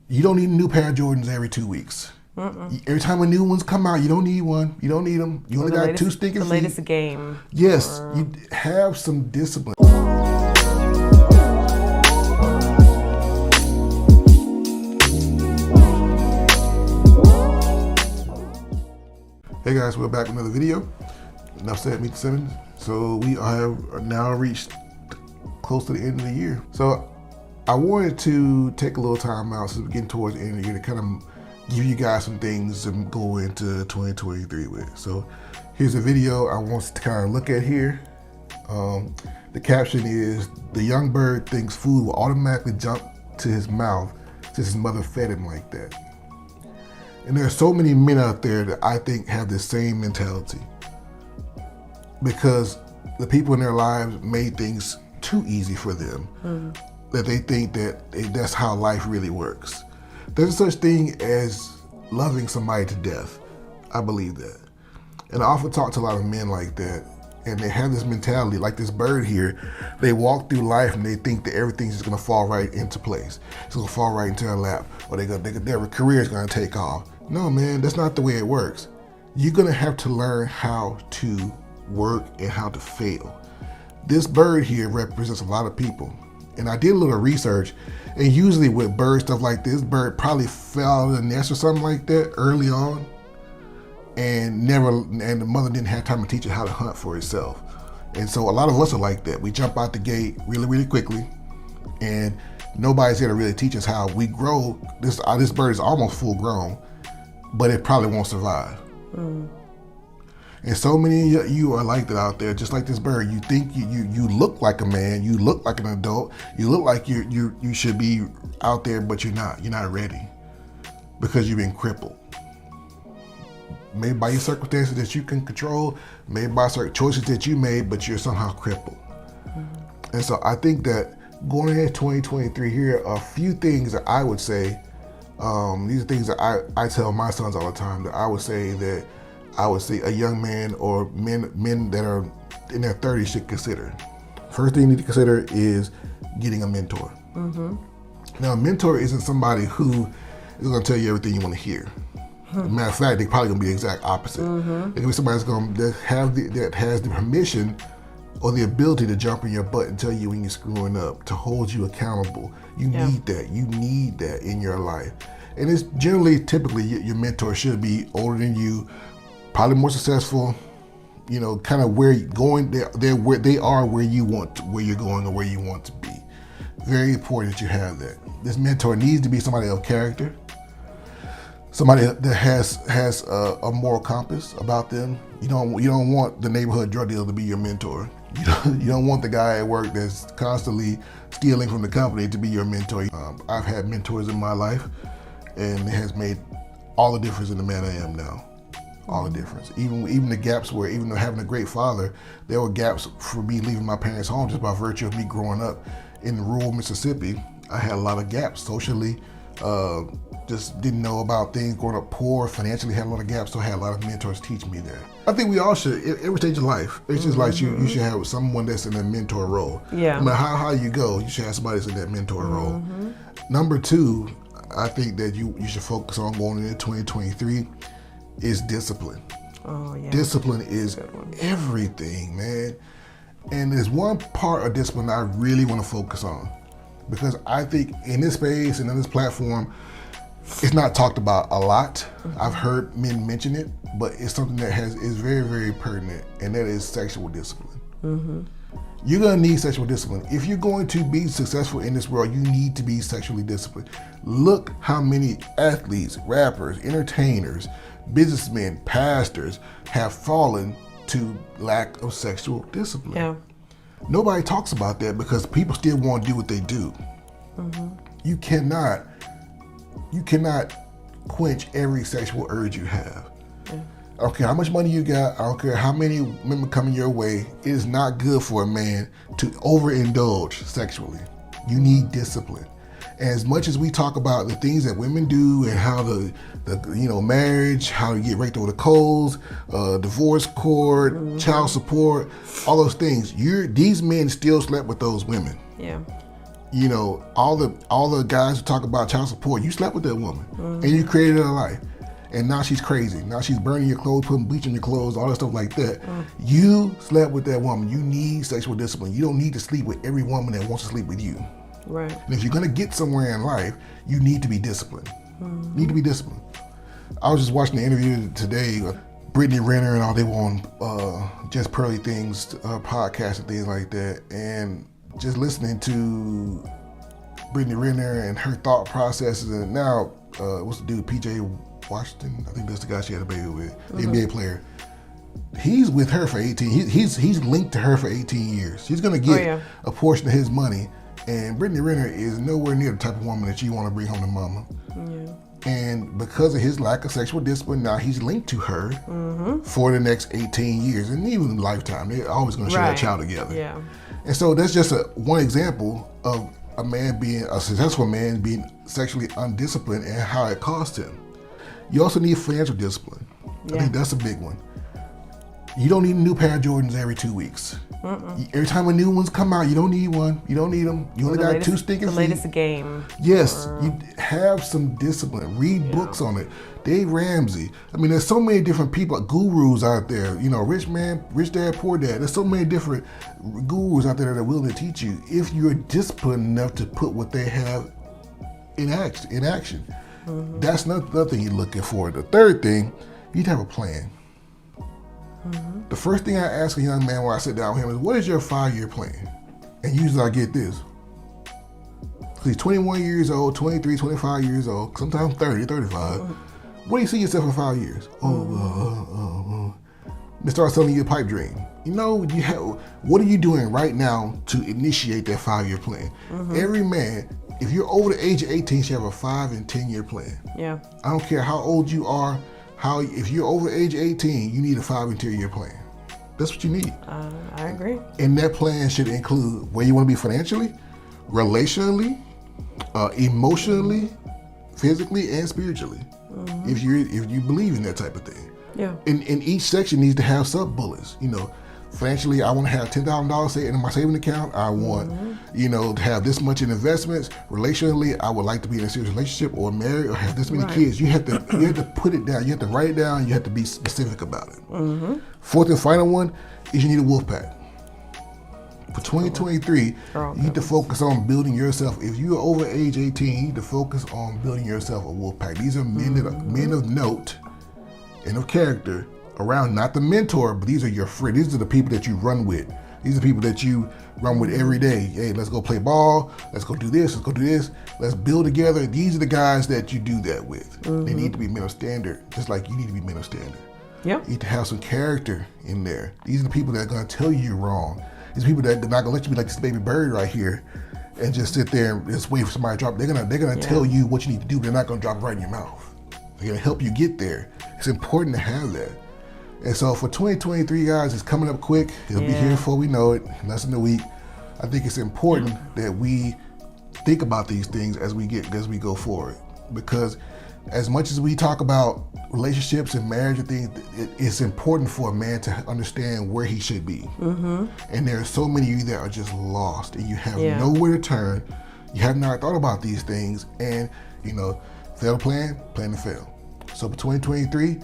You don't need a new pair of Jordans every 2 weeks. Every time a new one's come out, you don't need one. You don't need them. You only got two stinking feet. The latest game. Yes, you have some discipline. Hey guys, we're back with another video. Enough said, meet the Simmons. So we have now reached close to the end of the year. So I wanted to take a little time out since we're getting towards the end of the year to kind of give you guys some things to go into 2023 with. So here's a video I want to kind of look at here. The caption is, "The young bird thinks food will automatically jump to his mouth since his mother fed him like that." And there are so many men out there that I think have the same mentality because the people in their lives made things too easy for them, that they think that that's how life really works. There's such thing as loving somebody to death. I believe that. And I often talk to a lot of men like that, and they have this mentality, like this bird here. They walk through life and they think that everything's just gonna fall right into place. It's gonna fall right into their lap, or their career is gonna take off. No, man, that's not the way it works. You're gonna have to learn how to work and how to fail. This bird here represents a lot of people. And I did a little research, and usually with bird stuff like this, bird probably fell out of the nest or something like that early on, and the mother didn't have time to teach it how to hunt for itself. And so a lot of us are like that. We jump out the gate really, really quickly, and nobody's here to really teach us how we grow. This bird is almost full grown, but it probably won't survive. And so many of you are like that out there, just like this bird. You think you look like a man, you look like an adult, you look like you should be out there, but you're not. You're not ready because you've been crippled. Maybe by your circumstances that you can control, maybe by certain choices that you made, but you're somehow crippled. And so I think that going into 2023 here are a few things that I would say. These are things that I tell my sons all the time, that I would say a young man or men that are in their 30s should consider. First thing you need to consider is getting a mentor. Now, a mentor isn't somebody who is going to tell you everything you want to hear. Matter of fact, they're probably going to be the exact opposite. It can be somebody that has the permission or the ability to jump in your butt and tell you when you're screwing up, to hold you accountable. You need that. You need that in your life. And it's typically, your mentor should be older than you, probably more successful, kind of where you're going. Where they are, where you're going, or where you want to be. Very important that you have that. This mentor needs to be somebody of character, somebody that has a moral compass about them. You don't want the neighborhood drug dealer to be your mentor. You don't want the guy at work that's constantly stealing from the company to be your mentor. I've had mentors in my life, and it has made all the difference in the man I am now. All the difference. Even the gaps where, even though having a great father, there were gaps for me leaving my parents' home just by virtue of me growing up in rural Mississippi. I had a lot of gaps socially, just didn't know about things, growing up poor, financially had a lot of gaps, so I had a lot of mentors teach me that. I think we all should, every stage of life. It's just like you should have someone that's in a mentor role. Yeah. No matter how you go, you should have somebody that's in that mentor role. Number two, I think that you should focus on going into 2023 is discipline. Oh, yeah. Discipline is everything, man. And there's one part of discipline I really want to focus on, because I think in this space and on this platform, it's not talked about a lot. I've heard men mention it, but it's something that is very, very pertinent, and that is sexual discipline. You're gonna need sexual discipline. If you're going to be successful in this world, you need to be sexually disciplined. Look how many athletes, rappers, entertainers, businessmen, pastors have fallen to lack of sexual discipline. Yeah. Nobody talks about that because people still want to do what they do. You cannot quench every sexual urge you have. I don't care how much money you got, I don't care how many women coming your way, it is not good for a man to overindulge sexually. You need discipline. And as much as we talk about the things that women do and how the marriage, how you get raked over the coals, divorce court, child support, all those things, these men still slept with those women. Yeah. You know, all the guys who talk about child support, you slept with that woman and you created her life. And now she's crazy. Now she's burning your clothes, putting bleach in your clothes, all that stuff like that. You slept with that woman. You need sexual discipline. You don't need to sleep with every woman that wants to sleep with you. Right. And if you're going to get somewhere in life, you need to be disciplined. You need to be disciplined. I was just watching the interview today. Brittany Renner and all, they were on Just Pearly Things podcast and things like that. And just listening to Brittany Renner and her thought processes. And now, what's the dude, PJ Washington? I think that's the guy she had a baby with, the NBA player. He's with her for 18. He's linked to her for 18 years. She's going to get a portion of his money. And Brittany Renner is nowhere near the type of woman that you want to bring home to mama. Yeah. And because of his lack of sexual discipline, now he's linked to her for the next 18 years. And even lifetime, they're always going to share that child together. Yeah. And so that's just one example of a successful man being sexually undisciplined and how it cost him. You also need financial discipline. I think that's a big one. You don't need a new pair of Jordans every 2 weeks. Every time a new one's come out, you don't need one. You don't need them. You only got 2 stinking feet. The latest game. Yes, you have some discipline. Read books on it. Dave Ramsey. I mean, there's so many different people, gurus out there. You know, Rich Dad, Poor Dad. There's so many different gurus out there that are willing to teach you if you're disciplined enough to put what they have in action. That's another thing you're looking for. The third thing, you need to have a plan. The first thing I ask a young man when I sit down with him is, what is your 5-year plan? And usually I get this. Because he's 21 years old, 23, 25 years old, sometimes 30, 35. What do you see yourself in 5 years? They start selling you a pipe dream. You know, what are you doing right now to initiate that 5-year plan? Every man, if you're over the age of 18, should have a 5 and 10-year plan. Yeah. I don't care how old you are. If you're over the age of 18, you need a 5 and 10-year plan. That's what you need. I agree. And that plan should include where you want to be financially, relationally, emotionally, physically, and spiritually. If you believe in that type of thing. Yeah. And each section needs to have sub bullets. You know, financially, I want to have $10,000 in my saving account. I want, to have this much in investments. Relationally, I would like to be in a serious relationship or married or have this many kids. You have to put it down. You have to write it down. You have to be specific about it. Fourth and final one is you need a wolf pack. For 2023, you need to focus on building yourself. If you're over age 18, you need to focus on building yourself a wolf pack. These are men of note and of character around, not the mentor, but these are your friends. These are the people that you run with. These are people that you run with every day. Hey, let's go play ball. Let's go do this. Let's go do this. Let's build together. These are the guys that you do that with. They need to be men of standard, just like you need to be men of standard. Yep. You need to have some character in there. These are the people that are going to tell you you're wrong. These are people that are not going to let you be like this baby bird right here and just sit there and just wait for somebody to drop. They're gonna tell you what you need to do. They're not going to drop it right in your mouth. They're going to help you get there. It's important to have that. And so for 2023, guys, it's coming up quick. It'll be here before we know it, less than a week. I think it's important that we think about these things as we go forward, because as much as we talk about relationships and marriage and things, it's important for a man to understand where he should be. And there are so many of you that are just lost, and you have nowhere to turn. You have not thought about these things, and fail to plan to fail. So for 2023,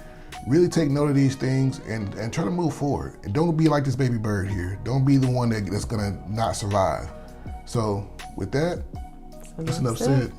really take note of these things and try to move forward. And don't be like this baby bird here. Don't be the one that's gonna not survive. So with that, that's enough said.